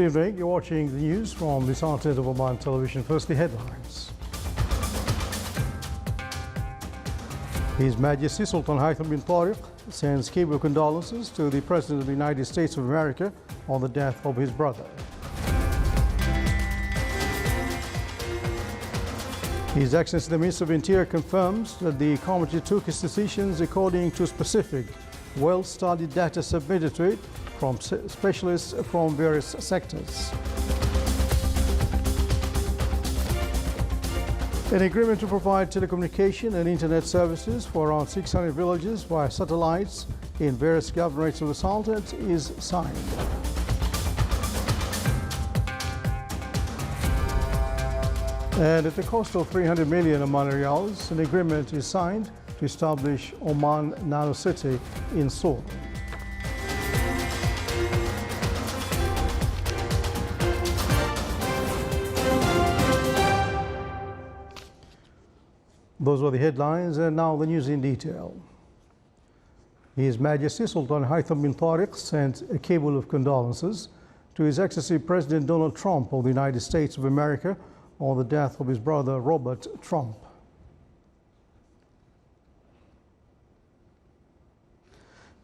Good evening. You're watching the news from the Sultanate of Oman television. First, the headlines. His Majesty Sultan Haitham bin Tariq sends cable condolences to the President of the United States of America on the death of his brother. His Excellency the Minister of Interior confirms that the committee took its decisions according to specific, well-studied data submitted to it from specialists from various sectors. An agreement to provide telecommunication and internet services for around 600 villages via satellites in various governorates of the Sultanate is signed. And at the cost of 300 million Omani riyals, an agreement is signed to establish Oman Nano City in Seoul. Those were the headlines, and now the news in detail. His Majesty Sultan Haitham bin Tariq sent a cable of condolences to His Excellency President Donald Trump of the United States of America on the death of his brother Robert Trump.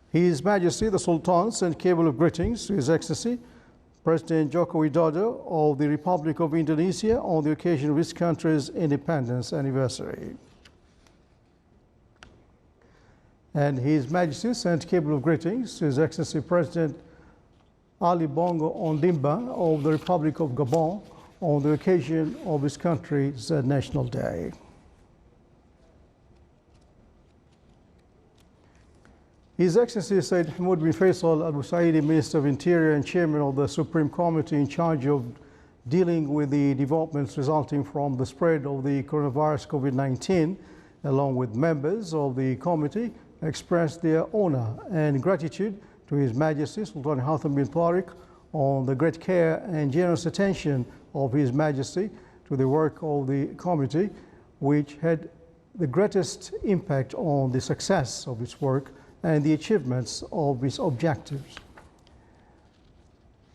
His Majesty the Sultan sent cable of greetings to His Excellency President Joko Widodo of the Republic of Indonesia on the occasion of his country's independence anniversary. And His Majesty sent cable of greetings to His Excellency President Ali Bongo Ondimba of the Republic of Gabon on the occasion of his country's National Day. His Excellency Said Hamoud bin Faisal Al Busaidi, Minister of Interior and Chairman of the Supreme Committee in charge of dealing with the developments resulting from the spread of the coronavirus COVID-19, along with members of the committee, expressed their honor and gratitude to His Majesty Sultan Haitham bin Tariq on the great care and generous attention of His Majesty to the work of the committee, which had the greatest impact on the success of its work and the achievements of its objectives.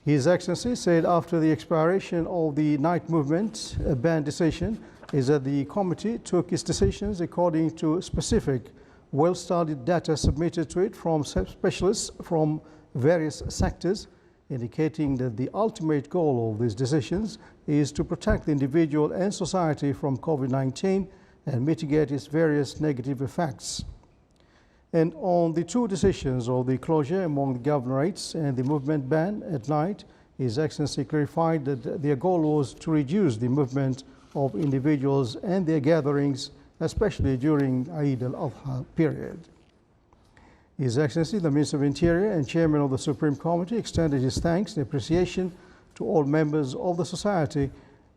His Excellency said after the expiration of the night movement, a ban decision is that the committee took its decisions according to specific, well-studied data submitted to it from specialists from various sectors, indicating that the ultimate goal of these decisions is to protect the individual and society from COVID-19 and mitigate its various negative effects. And on the two decisions of the closure among the governorates and the movement ban at night, His Excellency clarified that their goal was to reduce the movement of individuals and their gatherings, especially during Eid al-Adha period. His Excellency, the Minister of Interior and Chairman of the Supreme Committee, extended his thanks and appreciation to all members of the society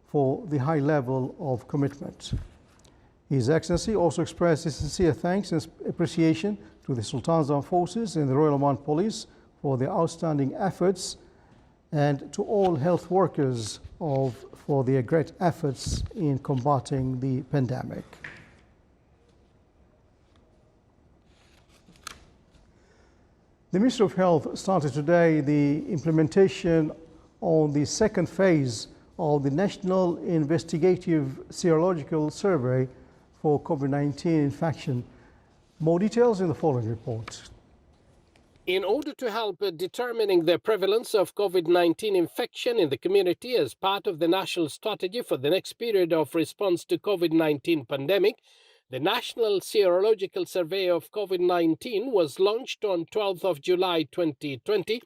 for the high level of commitment. His Excellency also expressed his sincere thanks and appreciation to the Sultan's Armed Forces and the Royal Oman Police for their outstanding efforts, and to all health workers for their great efforts in combating the pandemic. The Ministry of Health started today the implementation on the second phase of the National Investigative Serological Survey for COVID-19 infection. More details in the following report. In order to help determining the prevalence of COVID-19 infection in the community as part of the national strategy for the next period of response to COVID-19 pandemic, the National Serological Survey of COVID-19 was launched on 12th of July 2020,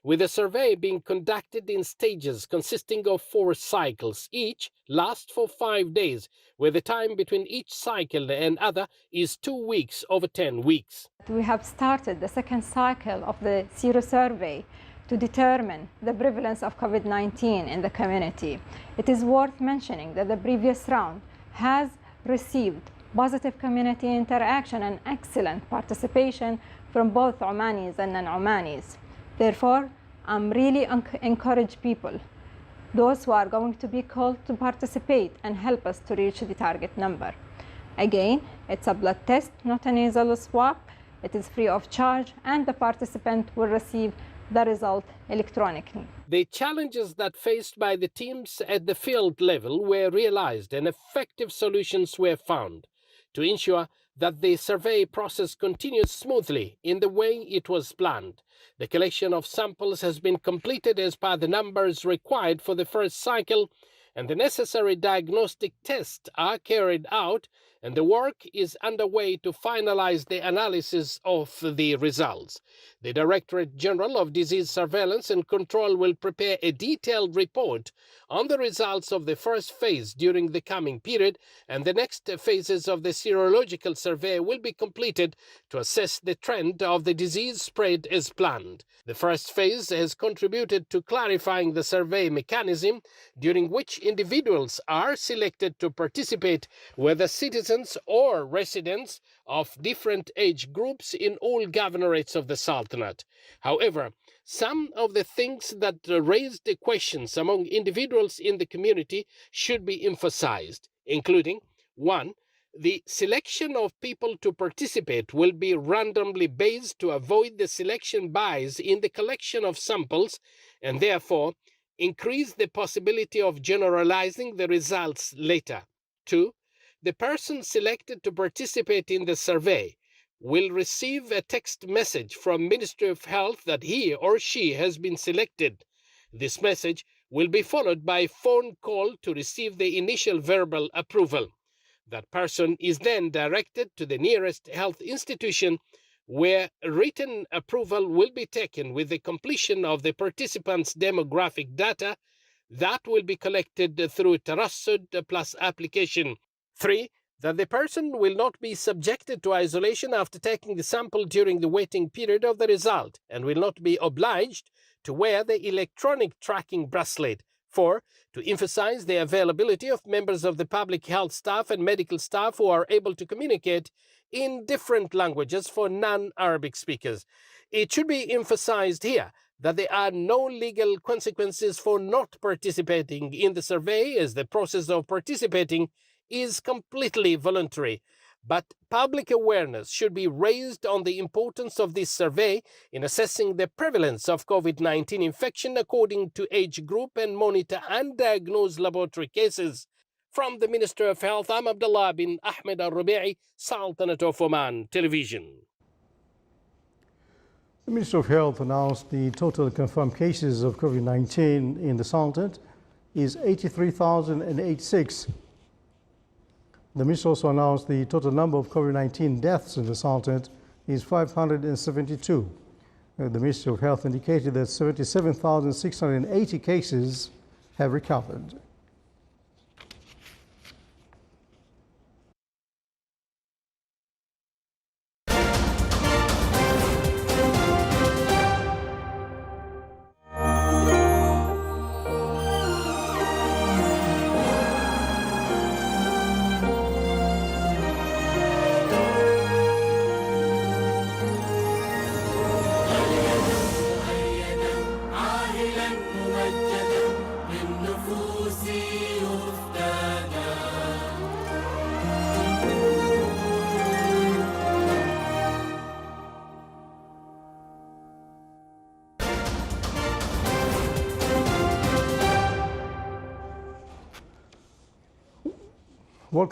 with the survey being conducted in stages consisting of 4 cycles. Each lasts for 5 days, where the time between each cycle and other is 2 weeks over 10 weeks. We have started the second cycle of the Sero survey to determine the prevalence of COVID-19 in the community. It is worth mentioning that the previous round has received positive community interaction and excellent participation from both Omanis and non-Omanis. Therefore, I'm really encourage people, those who are going to be called to participate and help us to reach the target number. Again, it's a blood test, not a nasal swab. It is free of charge, and the participant will receive the result electronically. The challenges that faced by the teams at the field level were realized and effective solutions were found to ensure that the survey process continues smoothly in the way it was planned. The collection of samples has been completed as per the numbers required for the first cycle, and the necessary diagnostic tests are carried out, and the work is underway to finalize the analysis of the results. The Directorate General of Disease Surveillance and Control will prepare a detailed report on the results of the first phase during the coming period, and the next phases of the serological survey will be completed to assess the trend of the disease spread as planned. The first phase has contributed to clarifying the survey mechanism, during which individuals are selected to participate, whether citizens or residents of different age groups in all governorates of the Sultanate. However, some of the things that raised the questions among individuals in the community should be emphasized, including 1. The selection of people to participate will be randomly based to avoid the selection bias in the collection of samples and therefore increase the possibility of generalizing the results later. 2. The person selected to participate in the survey will receive a text message from Ministry of Health that he or she has been selected. This message will be followed by a phone call to receive the initial verbal approval. That person is then directed to the nearest health institution where written approval will be taken with the completion of the participants' demographic data that will be collected through Tarassud plus application. 3. That the person will not be subjected to isolation after taking the sample during the waiting period of the result and will not be obliged to wear the electronic tracking bracelet. 4. To emphasize the availability of members of the public health staff and medical staff who are able to communicate in different languages for non-Arabic speakers. It should be emphasized here that there are no legal consequences for not participating in the survey, as the process of participating is completely voluntary. But public awareness should be raised on the importance of this survey in assessing the prevalence of COVID-19 infection according to age group and monitor and diagnose laboratory cases. From the Minister of Health, I'm Abdullah bin Ahmed Al-Rubi'i, Sultanate of Oman Television. The Minister of Health announced the total confirmed cases of COVID-19 in the Sultanate is 83,086. The Minister also announced the total number of COVID-19 deaths in the Sultanate is 572. The Ministry of Health indicated that 77,680 cases have recovered.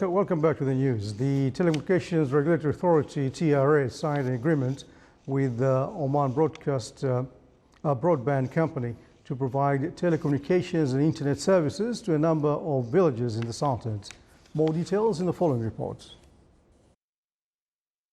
Welcome back to the news. The Telecommunications Regulatory Authority, TRA, signed an agreement with Oman Broadband Company to provide telecommunications and internet services to a number of villages in the Sultanate. More details in the following reports.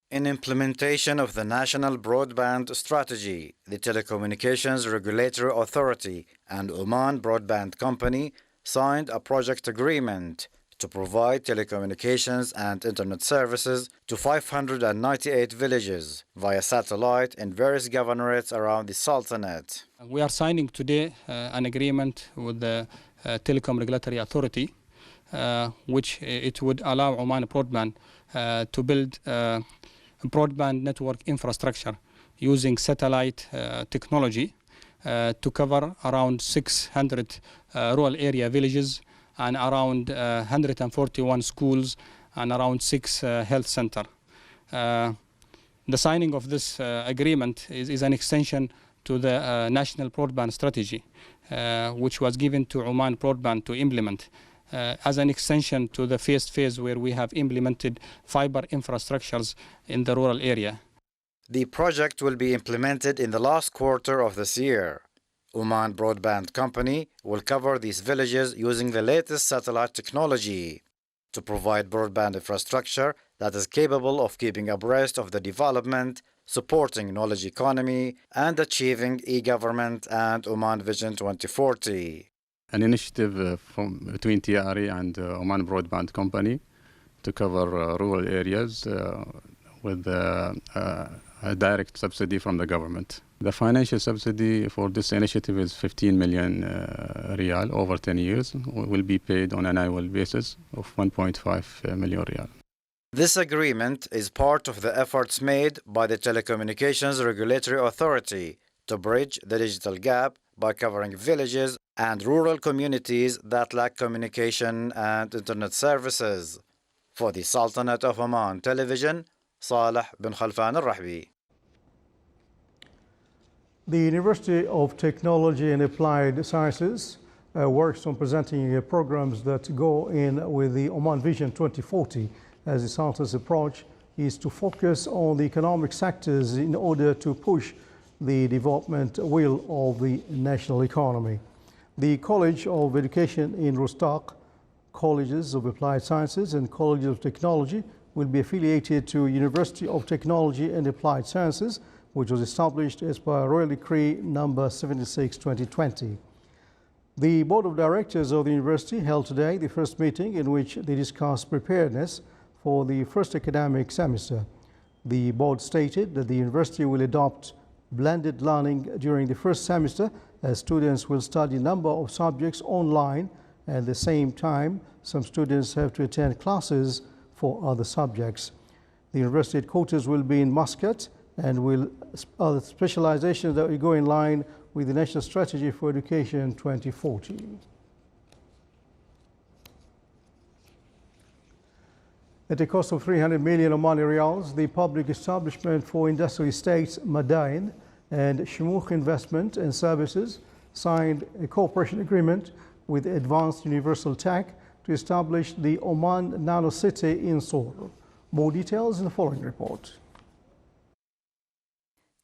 In implementation of the National Broadband Strategy, the Telecommunications Regulatory Authority and Oman Broadband Company signed a project agreement to provide telecommunications and internet services to 598 villages via satellite in various governorates around the Sultanate. We are signing today an agreement with the Telecom Regulatory Authority, which it would allow Oman Broadband to build broadband network infrastructure using satellite technology to cover around 600 rural area villages and around 141 schools and around 6 health centers. The signing of this agreement is an extension to the national broadband strategy, which was given to Oman Broadband to implement as an extension to the first phase where we have implemented fiber infrastructures in the rural area. The project will be implemented in the last quarter of this year. Oman Broadband Company will cover these villages using the latest satellite technology to provide broadband infrastructure that is capable of keeping abreast of the development, supporting knowledge economy, and achieving e-government and Oman Vision 2040. An initiative between TRE and Oman Broadband Company to cover rural areas with a direct subsidy from the government. The financial subsidy for this initiative is 15 million riyal over 10 years, will be paid on an annual basis of 1.5 million riyal. This agreement is part of the efforts made by the Telecommunications Regulatory Authority to bridge the digital gap by covering villages and rural communities that lack communication and internet services. For the Sultanate of Oman Television, Saleh bin Khalfan al-Rahbi. The University of Technology and Applied Sciences works on presenting programs that go in with the Oman Vision 2040, as the Sultan's approach is to focus on the economic sectors in order to push the development wheel of the national economy. The College of Education in Rostaq, Colleges of Applied Sciences and Colleges of Technology will be affiliated to University of Technology and Applied Sciences, which was established as per Royal Decree number 76/2020. The Board of Directors of the university held today the first meeting in which they discussed preparedness for the first academic semester. The board stated that the university will adopt blended learning during the first semester, as students will study a number of subjects online, and at the same time some students have to attend classes for other subjects. The university headquarters will be in Muscat, and other specializations that will go in line with the National Strategy for Education 2040. At a cost of 300 million Omani riyals, the public establishment for industrial estates Madain and Shumukh Investment and Services signed a cooperation agreement with Advanced Universal Tech to establish the Oman Nano City in Sour. More details in the following report.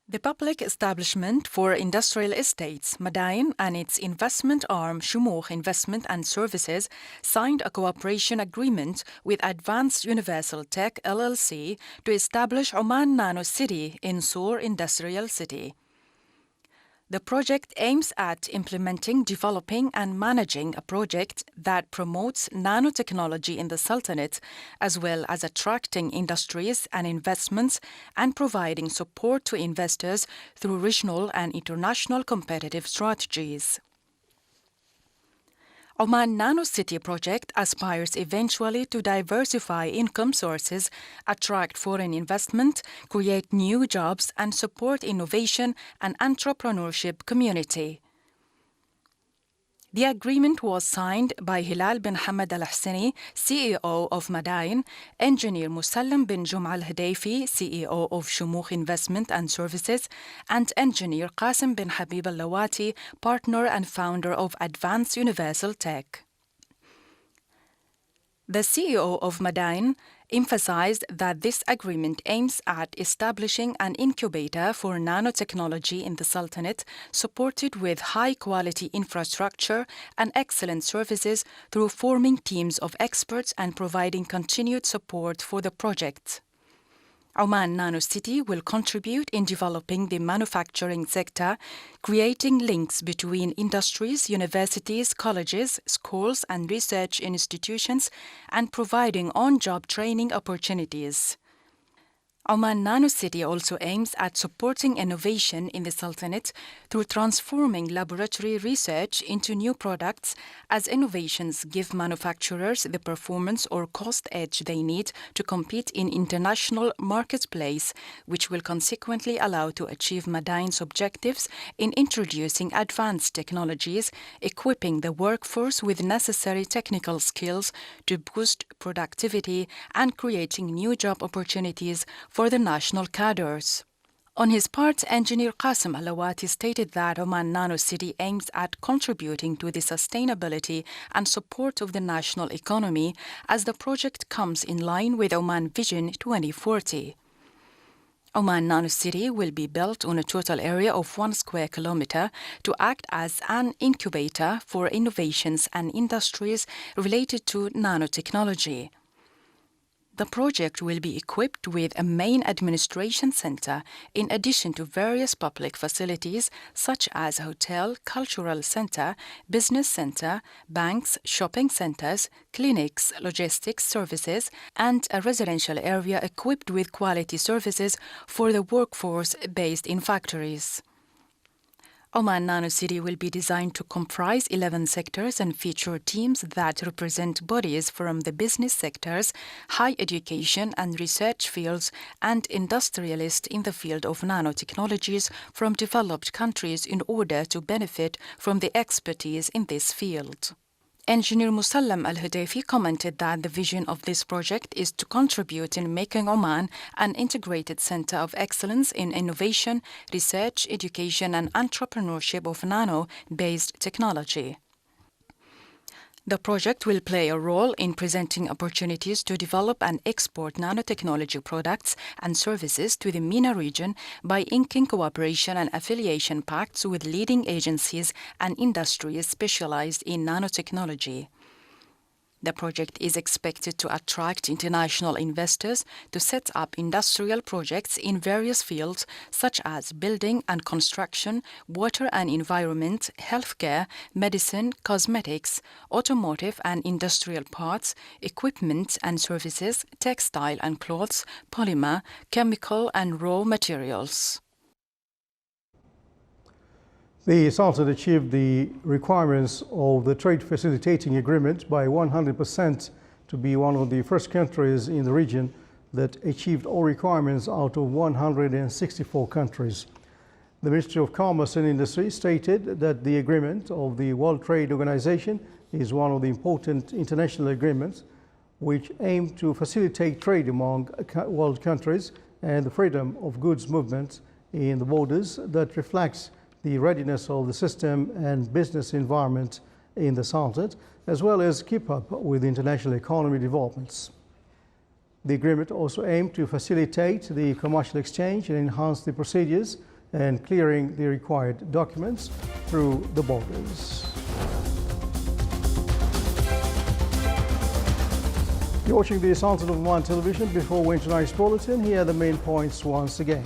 The public establishment for industrial estates, Madain, and its investment arm, Shumukh Investment and Services, signed a cooperation agreement with Advanced Universal Tech LLC to establish Oman Nano City in Sour Industrial City. The project aims at implementing, developing, and managing a project that promotes nanotechnology in the Sultanate, as well as attracting industries and investments and providing support to investors through regional and international competitive strategies. Oman Nano City project aspires eventually to diversify income sources, attract foreign investment, create new jobs, and support innovation and entrepreneurship community. The agreement was signed by Hilal bin Hamad Al-Hsani, CEO of Madain, Engineer Musallam bin Jum'a Al-Hudayfi, CEO of Shumukh Investment and Services, and Engineer Qasim bin Habib Al-Lawati, partner and founder of Advanced Universal Tech. The CEO of Madain emphasized that this agreement aims at establishing an incubator for nanotechnology in the Sultanate, supported with high-quality infrastructure and excellent services through forming teams of experts and providing continued support for the project. Oman Nano City will contribute in developing the manufacturing sector, creating links between industries, universities, colleges, schools, and research institutions, and providing on-job training opportunities. Oman Nano City also aims at supporting innovation in the Sultanate through transforming laboratory research into new products, as innovations give manufacturers the performance or cost edge they need to compete in international marketplace, which will consequently allow to achieve Madain's objectives in introducing advanced technologies, equipping the workforce with necessary technical skills to boost productivity, and creating new job opportunities for the national cadres. On his part, engineer Qasim Alawati stated that Oman Nano City aims at contributing to the sustainability and support of the national economy as the project comes in line with Oman Vision 2040. Oman Nano City will be built on a total area of 1 square kilometer to act as an incubator for innovations and industries related to nanotechnology. The project will be equipped with a main administration center in addition to various public facilities such as hotel, cultural center, business center, banks, shopping centers, clinics, logistics services, and a residential area equipped with quality services for the workforce based in factories. Oman Nano City will be designed to comprise 11 sectors and feature teams that represent bodies from the business sectors, high education and research fields, and industrialists in the field of nanotechnologies from developed countries in order to benefit from the expertise in this field. Engineer Musallam Al-Hudayfi commented that the vision of this project is to contribute in making Oman an integrated center of excellence in innovation, research, education, and entrepreneurship of nano-based technology. The project will play a role in presenting opportunities to develop and export nanotechnology products and services to the MENA region by inking cooperation and affiliation pacts with leading agencies and industries specialized in nanotechnology. The project is expected to attract international investors to set up industrial projects in various fields such as building and construction, water and environment, healthcare, medicine, cosmetics, automotive and industrial parts, equipment and services, textile and clothes, polymer, chemical and raw materials. The Sultan achieved the requirements of the trade facilitating agreement by 100% to be one of the first countries in the region that achieved all requirements out of 164 countries. The Ministry of Commerce and Industry stated that the agreement of the World Trade Organization is one of the important international agreements which aim to facilitate trade among world countries and the freedom of goods movement in the borders that reflects the readiness of the system and business environment in the Sultanate, as well as keep up with international economy developments. The agreement also aimed to facilitate the commercial exchange and enhance the procedures and clearing the required documents through the borders. You're watching the Sultan of Oman television. Before we enter tonight's bulletin, here are the main points once again.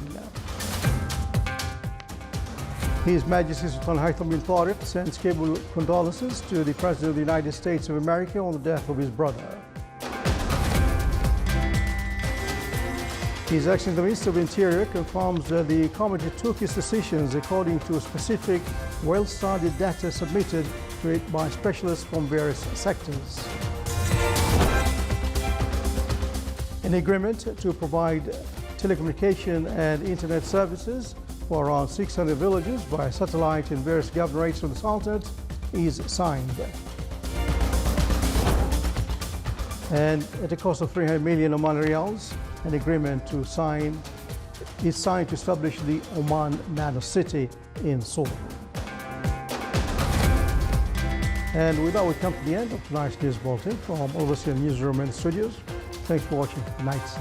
His Majesty Sultan Haitham bin Tariq sends cable condolences to the President of the United States of America on the death of his brother. His Excellency the Minister of Interior confirms that the committee took its decisions according to specific, well-studied data submitted to it by specialists from various sectors. An agreement to provide telecommunication and internet services for around 600 villages by satellite in various governorates of the Sultanate is signed. And at a cost of 300 million Oman Riyals, an agreement is signed to establish the Oman Nano City in Seoul. And with that, we come to the end of tonight's news bulletin from Overseas Newsroom and Studios. Thanks for watching tonight's